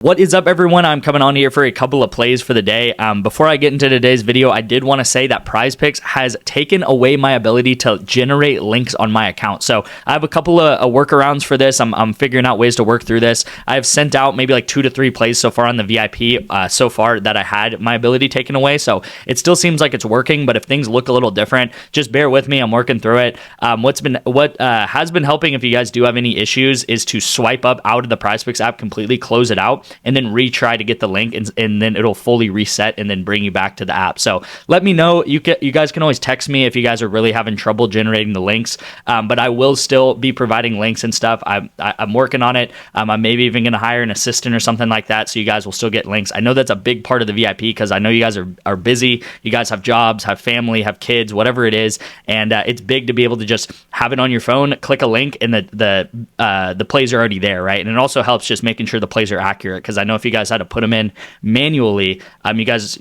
What is up, everyone? I'm coming on here for a couple of plays for the day. Before I get into today's video, I did want to say that Prizepicks has taken away my ability to generate links on my account. So I have a couple of workarounds for this. I'm figuring out ways to work through this. I've sent out maybe like 2 to 3 plays so far on the VIP so far that I had my ability taken away. So it still seems like it's working, but if things look a little different, just bear with me. I'm working through it. What has been helping, if you guys do have any issues, is to swipe up out of the Prizepicks app completely, close it out, and then retry to get the link, and then it'll fully reset and then bring you back to the app. So let me know. You guys can always text me if you guys are really having trouble generating the links, but I will still be providing links and stuff. I'm working on it. I'm maybe even going to hire an assistant or something like that, so you guys will still get links. I know that's a big part of the VIP because I know you guys are busy. You guys have jobs, have family, have kids, whatever it is, and it's big to be able to just have it on your phone, click a link, and the plays are already there, right? And it also helps just making sure the plays are accurate, because I know if you guys had to put them in manually, you guys,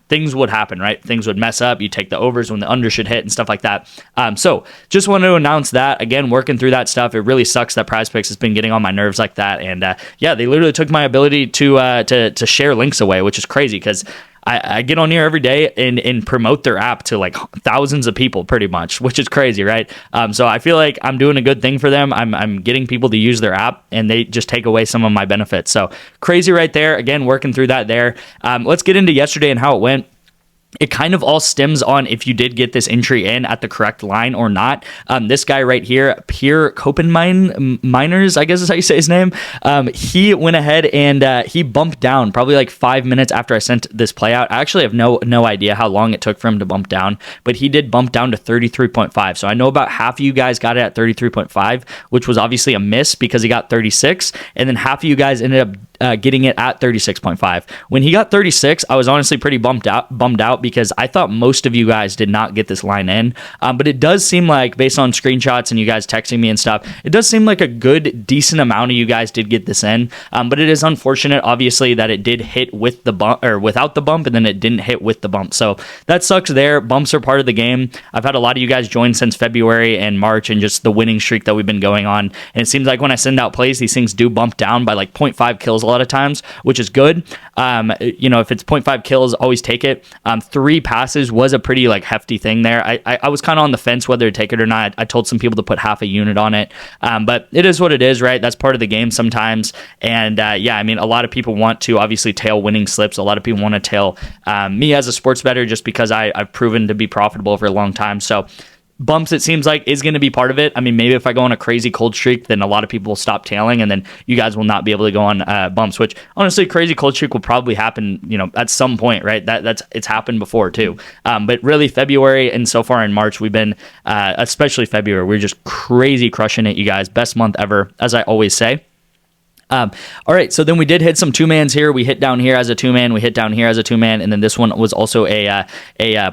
things would happen, right? Things would mess up. You take the overs when the under should hit and stuff like that. So just wanted to announce that. Again, working through that stuff. It really sucks that Prizepicks has been getting on my nerves like that. And yeah, they literally took my ability to share links away, which is crazy because I get on here every day and promote their app to like thousands of people pretty much, which is crazy, right? So I feel like I'm doing a good thing for them. I'm getting people to use their app, and they just take away some of my benefits. So crazy right there. Again, working through that there. Let's get into yesterday and how it went. It kind of all stems on if you did get this entry in at the correct line or not. This guy right here, Pierre Miners, I guess is how you say his name. He went ahead and he bumped down probably like 5 minutes after I sent this play out. I actually have no idea how long it took for him to bump down, but he did bump down to 33.5. So I know about half of you guys got it at 33.5, which was obviously a miss because he got 36, and then half of you guys ended up getting it at 36.5. When he got 36, I was honestly pretty bummed out because I thought most of you guys did not get this line in. But it does seem like, based on screenshots and you guys texting me and stuff, it does seem like a good, decent amount of you guys did get this in. But it is unfortunate, obviously, that it did hit with the bump or without the bump, and then it didn't hit with the bump. So that sucks there. Bumps are part of the game. I've had a lot of you guys join since February and March, and just the winning streak that we've been going on. And it seems like when I send out plays, these things do bump down by like 0.5 kills a lot of times, which is good. If it's 0.5 kills, always take it. 3 passes was a pretty like hefty thing there. I was kind of on the fence whether to take it or not. I told some people to put half a unit on it, but it is what it is, right? That's part of the game sometimes. And yeah, I mean, a lot of people want to obviously tail winning slips. A lot of people want to tail me as a sports bettor just because I've proven to be profitable for a long time. So bumps, it seems like, is going to be part of it. I mean, maybe if I go on a crazy cold streak, then a lot of people will stop tailing, and then you guys will not be able to go on bumps, which honestly, crazy cold streak will probably happen, at some point, right? It's happened before too. But really, February and so far in March, we've been, especially February, we're just crazy crushing it, you guys. Best month ever, as I always say. All right, so then we did hit some 2-mans here. We hit down here as a 2-man, we hit down here as a 2-man, and then this one was also a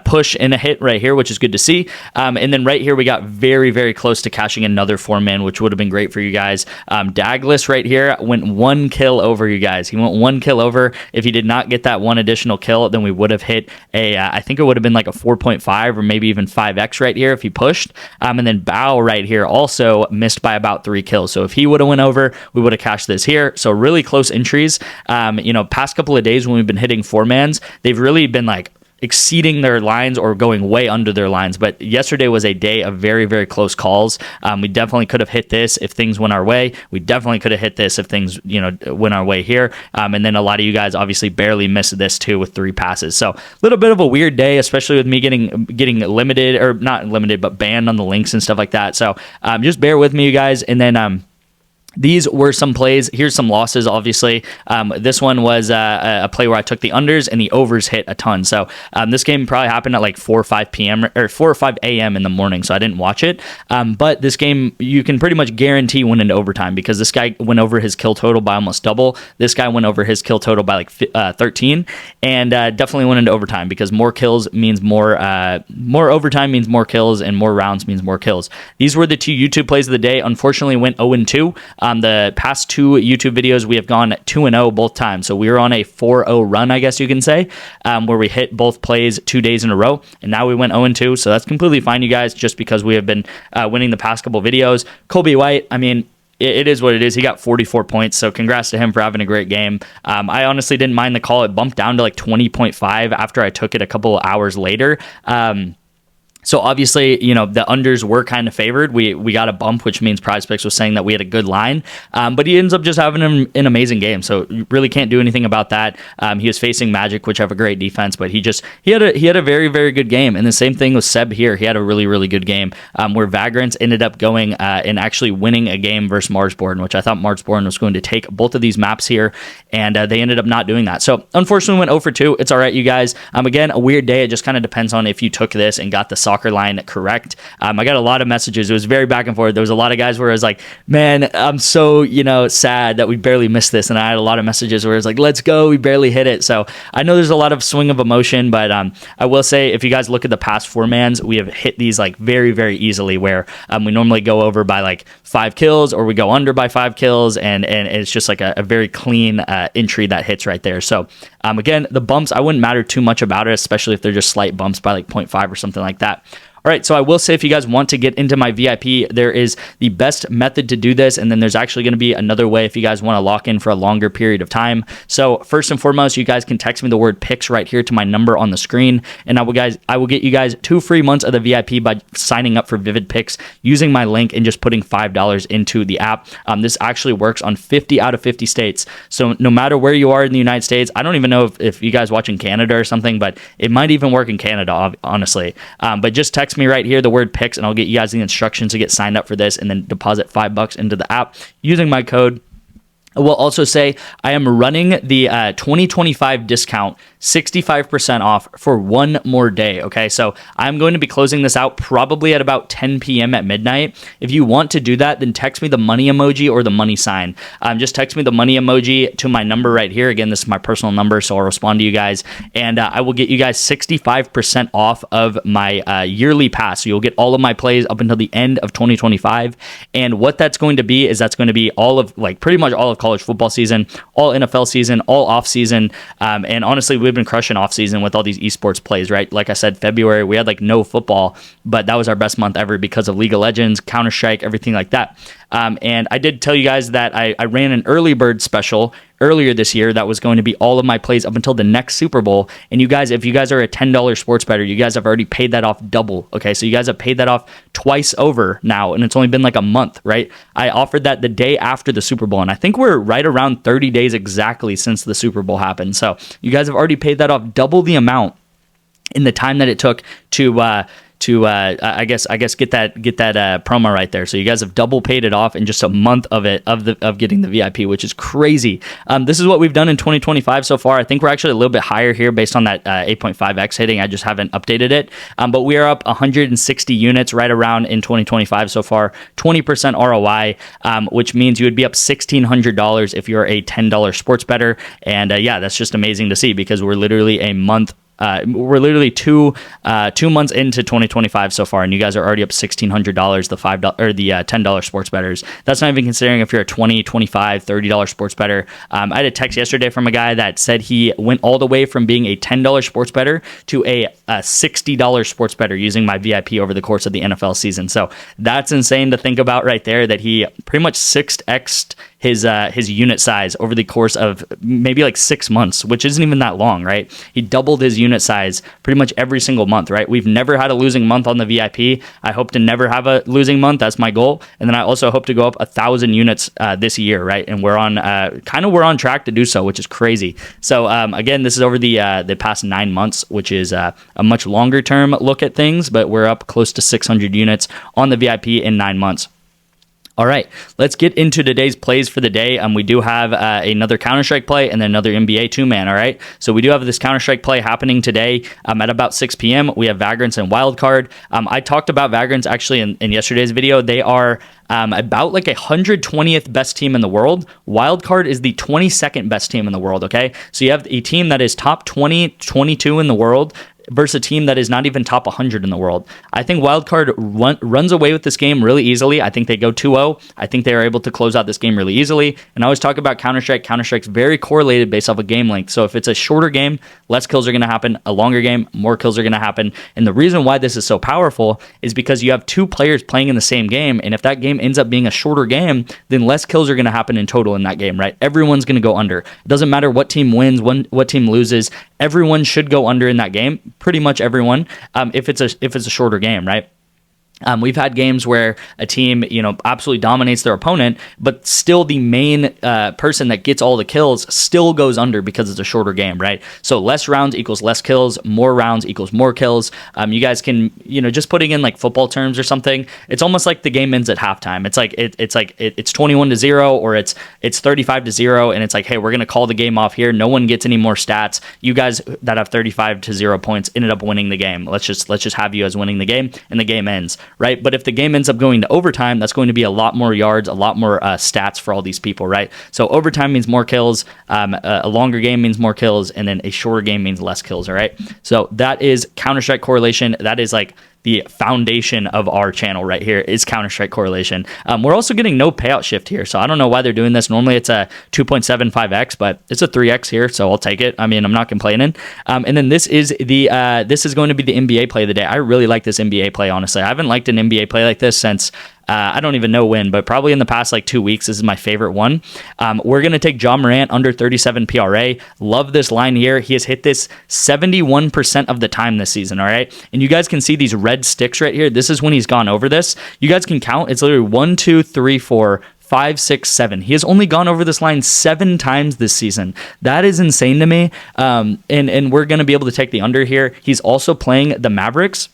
push and a hit right here, which is good to see. And then right here we got very, very close to cashing another 4-man, which would have been great for you guys. Douglas right here went 1 kill over, you guys. He went 1 kill over. If he did not get that 1 additional kill, then we would have hit I think it would have been like a 4.5 or maybe even 5x right here if he pushed. And then Bow right here also missed by about 3 kills. So if he would have went over, we would have cashed this here. So really close entries. Past couple of days when we've been hitting 4-mans, they've really been like exceeding their lines or going way under their lines. But yesterday was a day of very, very close calls. We definitely could have hit this if things went our way. We definitely could have hit this if things, went our way here. And then a lot of you guys obviously barely missed this too with 3 passes. So a little bit of a weird day, especially with me getting limited, or not limited, but banned on the links and stuff like that. So just bear with me, you guys. And then these were some plays. Here's some losses, obviously. This one was a play where I took the unders and the overs hit a ton. So this game probably happened at like 4 or 5 p.m. or 4 or 5 a.m. in the morning, so I didn't watch it. But this game, you can pretty much guarantee went into overtime because this guy went over his kill total by almost double. This guy went over his kill total by like 13, and definitely went into overtime because more kills means more overtime means more kills, and more rounds means more kills. These were the 2 YouTube plays of the day. Unfortunately, went 0-2. The past 2 YouTube videos, we have gone 2-0 both times. So we were on a 4-0 run, I guess you can say, where we hit both plays 2 days in a row. And now we went 0-2. So that's completely fine, you guys, just because we have been winning the past couple videos. Colby White, I mean, it is what it is. He got 44 points, so congrats to him for having a great game. I honestly didn't mind the call. It bumped down to like 20.5 after I took it a couple of hours later. So obviously, you know, the unders were kind of favored. We got a bump, which means Prizepicks was saying that we had a good line. But he ends up just having an amazing game. So you really can't do anything about that. He was facing Magic, which have a great defense, but he had a very, very good game. And the same thing with Seb here. He had a really, really good game. Where Vagrants ended up going and actually winning a game versus Marsborn, which I thought Marsborn was going to take both of these maps here, and they ended up not doing that. So unfortunately, went 0 for 2. It's all right, you guys. Again, a weird day. It just kind of depends on if you took this and got the soccer line correct. I got a lot of messages. It was very back and forth. There was a lot of guys where I was like, man, I'm so, sad that we barely missed this. And I had a lot of messages where it's like, let's go, we barely hit it. So I know there's a lot of swing of emotion, but I will say, if you guys look at the past 4-mans, we have hit these like very, very easily, where we normally go over by like 5 kills, or we go under by 5 kills, and it's just like a very clean entry that hits right there. So again, the bumps, I wouldn't matter too much about it, especially if they're just slight bumps by like 0.5 or something like that. All right, so I will say, if you guys want to get into my VIP, there is the best method to do this, and then there's actually going to be another way if you guys want to lock in for a longer period of time. So first and foremost, you guys can text me the word picks right here to my number on the screen, and I will get you guys 2 free months of the VIP by signing up for Vivid Picks using my link and just putting $5 into the app. This actually works on 50 out of 50 states. So no matter where you are in the United States, I don't even know if you guys watch in Canada or something, but it might even work in Canada, honestly. But just text me right here the word picks, and I'll get you guys the instructions to get signed up for this, and then deposit $5 into the app using my code. I will also say I am running the 2025 discount 65% off for one more day. Okay, so I'm going to be closing this out probably at about 10 p.m. at midnight. If you want to do that, then text me the money emoji or the money sign. Just text me the money emoji to my number right here. Again, this is my personal number, so I'll respond to you guys, and I will get you guys 65% off of my yearly pass. So you'll get all of my plays up until the end of 2025. And what that's going to be is that's going to be all of, like, pretty much all of college football season, all NFL season, all off season, and honestly, we've been crushing off season with all these esports plays, right? Like I said, February we had like no football, but that was our best month ever because of League of Legends, Counter-Strike, everything like that. And I did tell you guys that I ran an early bird special earlier this year that was going to be all of my plays up until the next Super Bowl. And you guys, if you guys are a $10 sports bettor, you guys have already paid that off double. Okay, so you guys have paid that off twice over now, and it's only been like a month, right? I offered that the day after the Super Bowl, and I think we're right around 30 days exactly since the Super Bowl happened. So you guys have already paid that off double the amount in the time that it took to I guess get that promo right there. So you guys have double paid it off in just a month of getting the VIP, which is crazy. This is what we've done in 2025 so far. I think we're actually a little bit higher here based on that 8.5x hitting. I just haven't updated it. But we are up 160 units right around in 2025 so far, 20% ROI, which means you would be up $1,600 if you're a $10 sports bettor. And yeah, that's just amazing to see, because we're literally a month. We're literally two months into 2025 so far, and you guys are already up $1,600, the $5 or the $10 sports bettors. That's not even considering if you're a $20, $25, $30 sports bettor. I had a text yesterday from a guy that said he went all the way from being a $10 sports bettor to a $60 sports bettor using my VIP over the course of the NFL season. So that's insane to think about right there, that he pretty much 6x'd his unit size over the course of maybe like 6 months, which isn't even that long, right? He doubled his unit size pretty much every single month, right? We've never had a losing month on the VIP. I hope to never have a losing month. That's my goal. And then I also hope to go up 1,000 units this year, right? And we're on track to do so, which is crazy. So again, this is over the past 9 months, which is a much longer term look at things, but we're up close to 600 units on the VIP in 9 months. All right, let's get into today's plays for the day. We do have another Counter-Strike play and then another NBA 2-man, all right? So we do have this Counter-Strike play happening today at about 6 p.m. We have Vagrants and Wildcard. I talked about Vagrants actually in yesterday's video. They are about like 120th best team in the world. Wildcard is the 22nd best team in the world, okay? So you have a team that is top 20, 22 in the world, versus a team that is not even top 100 in the world. I think Wildcard runs away with this game really easily. I think they go 2-0. I think they are able to close out this game really easily. And I always talk about Counter-Strike. Counter-Strike's very correlated based off of game length. So if it's a shorter game, less kills are going to happen. A longer game, more kills are going to happen. And the reason why this is so powerful is because you have two players playing in the same game. And if that game ends up being a shorter game, then less kills are going to happen in total in that game, right? Everyone's going to go under. It doesn't matter what team wins, what team loses. Everyone should go under in that game. Pretty much everyone, if it's a shorter game, right? We've had games where a team, absolutely dominates their opponent, but still the main person that gets all the kills still goes under because it's a shorter game, right? So less rounds equals less kills, more rounds equals more kills. You guys can, just putting in like football terms or something, it's almost like the game ends at halftime. It's like it's 21-0 or it's 35-0, and it's like, hey, we're gonna call the game off here. No one gets any more stats. You guys that have 35-0 points ended up winning the game. Let's just have you as winning the game, and the game ends. Right? But if the game ends up going to overtime, that's going to be a lot more yards, a lot more stats for all these people, right? So overtime means more kills, a longer game means more kills, and then a shorter game means less kills, all right? So that is Counter-Strike correlation. That is like the foundation of our channel right here is Counter-Strike correlation. We're also getting no payout shift here, so I don't know why they're doing this. Normally it's a 2.75x, but it's a 3x here, so I'll take it. I mean, I'm not complaining. And then this is this is going to be the NBA play of the day. I really like this NBA play, honestly. I haven't liked an NBA play like this since I don't even know when, but probably in the past like 2 weeks. This is my favorite one. We're going to take Ja Morant under 37 PRA. Love this line here. He has hit this 71% of the time this season, all right? And you guys can see these red sticks right here. This is when he's gone over this. You guys can count. It's literally 1, 2, 3, 4, 5, 6, 7. He has only gone over this line 7 times this season. That is insane to me. And we're going to be able to take the under here. He's also playing the Mavericks.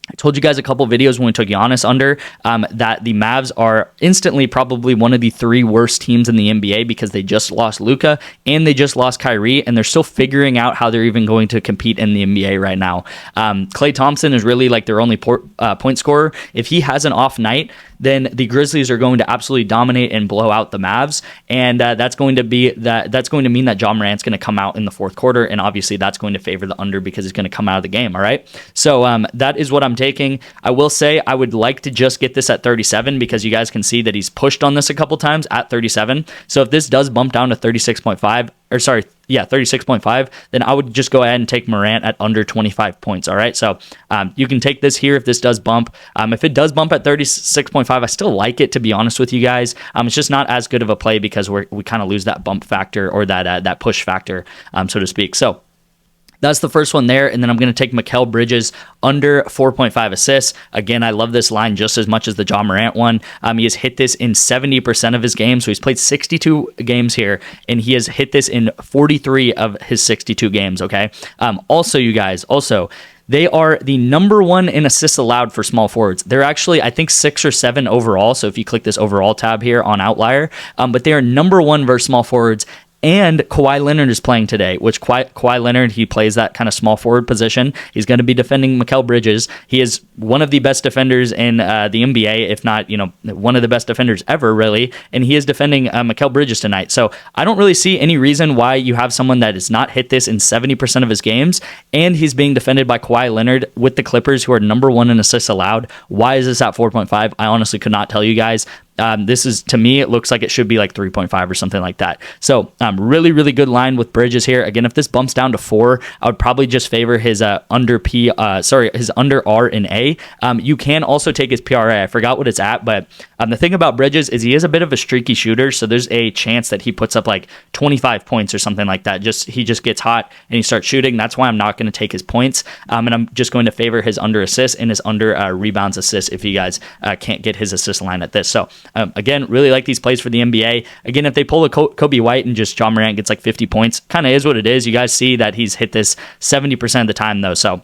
I told you guys a couple videos when we took Giannis under that the Mavs are instantly probably one of the 3 worst teams in the NBA because they just lost Luka and they just lost Kyrie, and they're still figuring out how they're even going to compete in the NBA right now. Klay Thompson is really like their only point scorer. If he has an off night, then the Grizzlies are going to absolutely dominate and blow out the Mavs, and that's going to mean that Ja Morant's going to come out in the fourth quarter, and obviously that's going to favor the under because he's going to come out of the game. All right, so that is what I'm taking. I will say I would like to just get this at 37 because you guys can see that he's pushed on this a couple times at 37. So if this does bump down to 36.5, or sorry, yeah, 36.5, then I would just go ahead and take Morant at under 25 points, all right? So you can take this here if this does bump. If it does bump at 36.5, I still like it, to be honest with you guys. It's just not as good of a play because we kind of lose that bump factor or that push factor, so to speak. So that's the first one there, and then I'm going to take Mikal Bridges under 4.5 assists. Again, I love this line just as much as the Ja Morant one. He has hit this in 70% of his games, so he's played 62 games here, and he has hit this in 43 of his 62 games, okay? Also, you guys, they are the number 1 in assists allowed for small forwards. They're actually, I think, 6 or 7 overall, so if you click this overall tab here on Outlier, but they are number 1 versus small forwards. And Kawhi Leonard is playing today, which Kawhi Leonard, he plays that kind of small forward position. He's going to be defending Mikal Bridges. He is one of the best defenders in the NBA, if not, one of the best defenders ever, really. And he is defending Mikal Bridges tonight. So I don't really see any reason why you have someone that has not hit this in 70% of his games, and he's being defended by Kawhi Leonard with the Clippers, who are number 1 in assists allowed. Why is this at 4.5? I honestly could not tell you guys. This is, to me, it looks like it should be like 3.5 or something like that. So really, really good line with Bridges here. Again, if this bumps down to 4, I would probably just favor his under R and A. You can also take his PRA. I forgot what it's at, but the thing about Bridges is he is a bit of a streaky shooter, so there's a chance that he puts up like 25 points or something like that. He just gets hot and he starts shooting. That's why I'm not going to take his points, and I'm just going to favor his under assists and his under rebounds assists if you guys can't get his assist line at this. So again, really like these plays for the NBA. Again, if they pull a Kobe White and just Ja Morant gets like 50 points, kind of is what it is. You guys see that he's hit this 70% of the time, though. So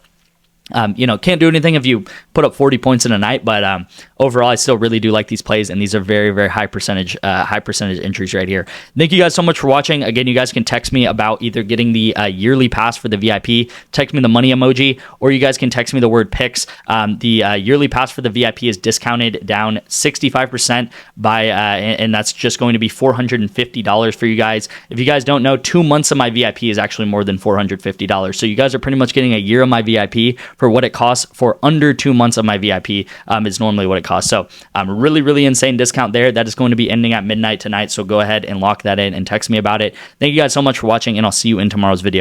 Can't do anything if you put up 40 points in a night, but overall, I still really do like these plays, and these are very, very high percentage entries right here. Thank you guys so much for watching. Again, you guys can text me about either getting the yearly pass for the VIP, text me the money emoji, or you guys can text me the word picks. The yearly pass for the VIP is discounted down 65% and that's just going to be $450 for you guys. If you guys don't know, 2 months of my VIP is actually more than $450. So you guys are pretty much getting a year of my VIP for what it costs for under 2 months of my VIP is normally what it costs. So really, really insane discount there. That is going to be ending at midnight tonight. So go ahead and lock that in and text me about it. Thank you guys so much for watching, and I'll see you in tomorrow's video.